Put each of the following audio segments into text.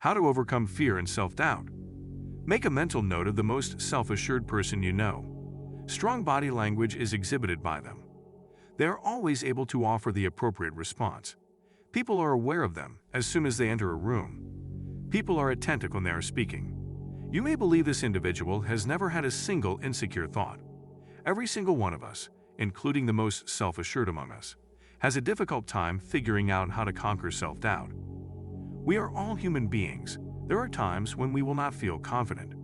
How to overcome fear and self-doubt. Make a mental note of the most self-assured person you know. Strong body language is exhibited by them. They are always able to offer the appropriate response. People are aware of them as soon as they enter a room. People are attentive when they are speaking. You may believe this individual has never had a single insecure thought. Every single one of us, including the most self-assured among us, has a difficult time figuring out how to conquer self-doubt. We are all human beings. There are times when we will not feel confident.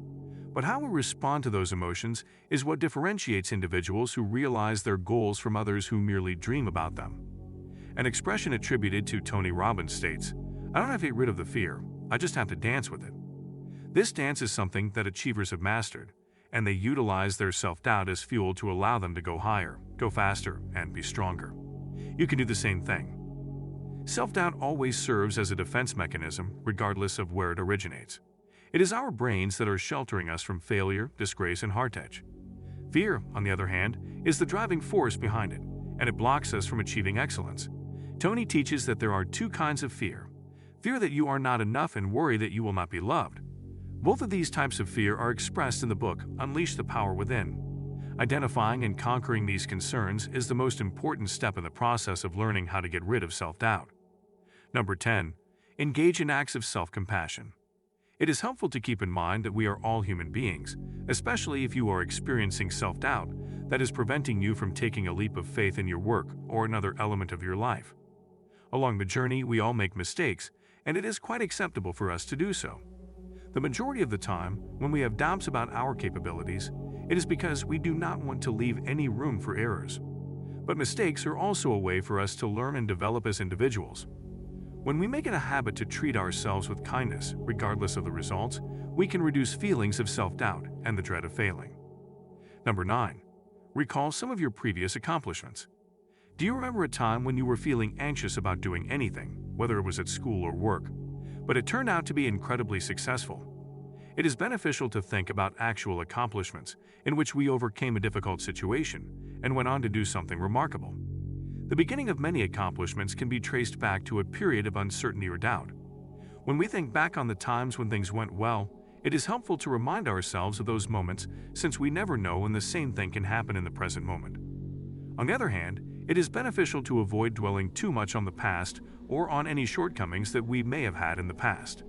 But how we respond to those emotions is what differentiates individuals who realize their goals from others who merely dream about them. An expression attributed to Tony Robbins states, "I don't have to get rid of the fear, I just have to dance with it." This dance is something that achievers have mastered, and they utilize their self-doubt as fuel to allow them to go higher, go faster, and be stronger. You can do the same thing. Self-doubt always serves as a defense mechanism, regardless of where it originates. It is our brains that are sheltering us from failure, disgrace, and heartache. Fear, on the other hand, is the driving force behind it, and it blocks us from achieving excellence. Tony teaches that there are two kinds of fear: fear that you are not enough and worry that you will not be loved. Both of these types of fear are expressed in the book Unleash the Power Within. Identifying and conquering these concerns is the most important step in the process of learning how to get rid of self-doubt. Number 10. Engage in acts of self-compassion. It is helpful to keep in mind that we are all human beings, especially if you are experiencing self-doubt that is preventing you from taking a leap of faith in your work or another element of your life. Along the journey, we all make mistakes, and it is quite acceptable for us to do so. The majority of the time, when we have doubts about our capabilities, it is because we do not want to leave any room for errors. But mistakes are also a way for us to learn and develop as individuals. When we make it a habit to treat ourselves with kindness, regardless of the results, we can reduce feelings of self-doubt and the dread of failing. Number 9. Recall some of your previous accomplishments. Do you remember a time when you were feeling anxious about doing anything, whether it was at school or work, but it turned out to be incredibly successful? It is beneficial to think about actual accomplishments in which we overcame a difficult situation and went on to do something remarkable. The beginning of many accomplishments can be traced back to a period of uncertainty or doubt. When we think back on the times when things went well, it is helpful to remind ourselves of those moments, since we never know when the same thing can happen in the present moment. On the other hand, it is beneficial to avoid dwelling too much on the past or on any shortcomings that we may have had in the past.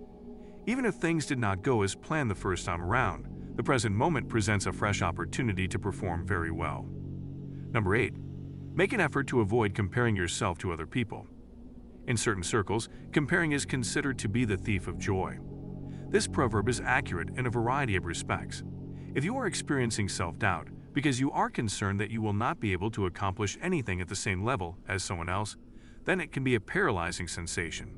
Even if things did not go as planned the first time around, the present moment presents a fresh opportunity to perform very well. Number 8. Make an effort to avoid comparing yourself to other people. In certain circles, comparing is considered to be the thief of joy. This proverb is accurate in a variety of respects. If you are experiencing self-doubt because you are concerned that you will not be able to accomplish anything at the same level as someone else, then it can be a paralyzing sensation.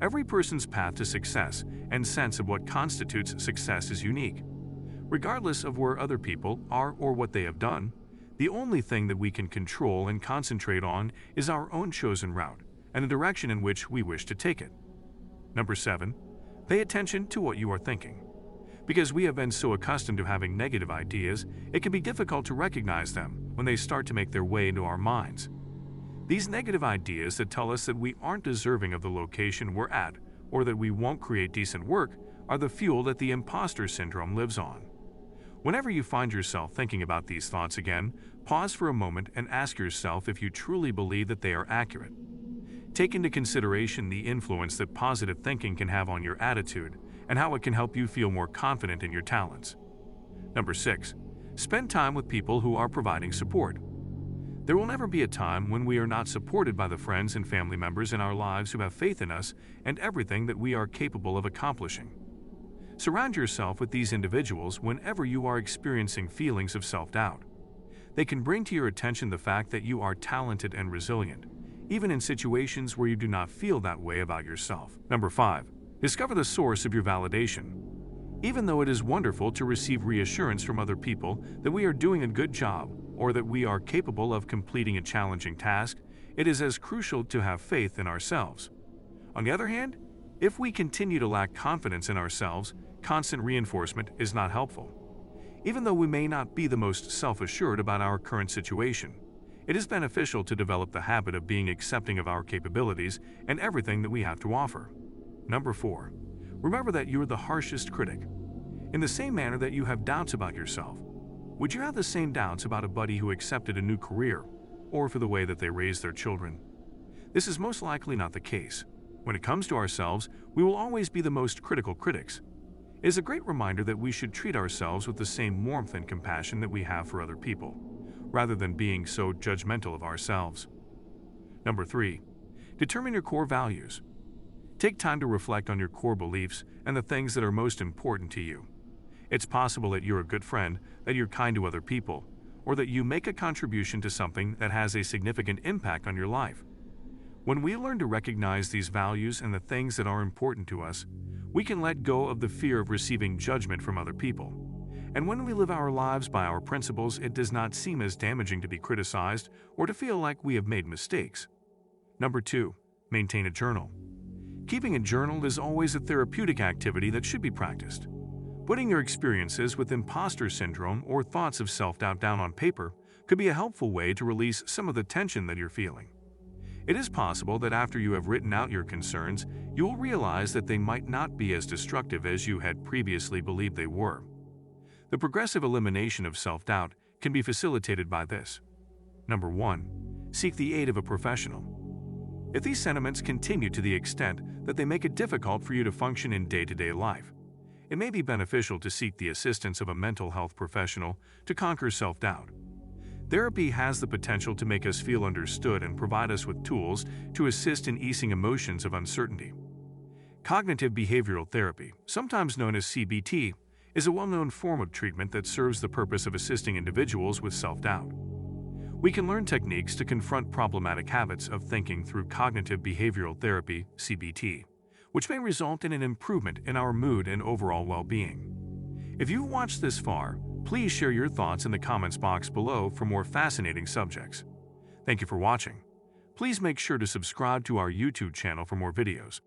Every person's path to success and sense of what constitutes success is unique. Regardless of where other people are or what they have done, the only thing that we can control and concentrate on is our own chosen route and the direction in which we wish to take it. Number 7. Pay attention to what you are thinking. Because we have been so accustomed to having negative ideas, it can be difficult to recognize them when they start to make their way into our minds. These negative ideas that tell us that we aren't deserving of the location we're at or that we won't create decent work are the fuel that the imposter syndrome lives on. Whenever you find yourself thinking about these thoughts again, pause for a moment and ask yourself if you truly believe that they are accurate. Take into consideration the influence that positive thinking can have on your attitude and how it can help you feel more confident in your talents. Number 6. Spend time with people who are providing support. There will never be a time when we are not supported by the friends and family members in our lives who have faith in us and everything that we are capable of accomplishing. Surround yourself with these individuals whenever you are experiencing feelings of self-doubt. They can bring to your attention the fact that you are talented and resilient, even in situations where you do not feel that way about yourself. Number 5. Discover the source of your validation. Even though it is wonderful to receive reassurance from other people that we are doing a good job or that we are capable of completing a challenging task, it is as crucial to have faith in ourselves. On the other hand, if we continue to lack confidence in ourselves, constant reinforcement is not helpful. Even though we may not be the most self-assured about our current situation, it is beneficial to develop the habit of being accepting of our capabilities and everything that we have to offer. Number 4. Remember that you're the harshest critic. In the same manner that you have doubts about yourself, would you have the same doubts about a buddy who accepted a new career or for the way that they raise their children? This is most likely not the case. When it comes to ourselves, we will always be the most critical critics. It is a great reminder that we should treat ourselves with the same warmth and compassion that we have for other people, rather than being so judgmental of ourselves. Number 3. Determine your core values. Take time to reflect on your core beliefs and the things that are most important to you. It's possible that you're a good friend, that you're kind to other people, or that you make a contribution to something that has a significant impact on your life. When we learn to recognize these values and the things that are important to us, we can let go of the fear of receiving judgment from other people. And when we live our lives by our principles, it does not seem as damaging to be criticized or to feel like we have made mistakes. Number 2. Maintain a journal. Keeping a journal is always a therapeutic activity that should be practiced. Putting your experiences with imposter syndrome or thoughts of self-doubt down on paper could be a helpful way to release some of the tension that you're feeling. It is possible that after you have written out your concerns, you will realize that they might not be as destructive as you had previously believed they were. The progressive elimination of self-doubt can be facilitated by this. Number 1. Seek the aid of a professional. If these sentiments continue to the extent that they make it difficult for you to function in day-to-day life, it may be beneficial to seek the assistance of a mental health professional to conquer self-doubt. Therapy has the potential to make us feel understood and provide us with tools to assist in easing emotions of uncertainty. Cognitive behavioral therapy, sometimes known as CBT, is a well-known form of treatment that serves the purpose of assisting individuals with self-doubt. We can learn techniques to confront problematic habits of thinking through cognitive behavioral therapy, CBT, which may result in an improvement in our mood and overall well-being. If you've watched this far, please share your thoughts in the comments box below for more fascinating subjects. Thank you for watching. Please make sure to subscribe to our YouTube channel for more videos.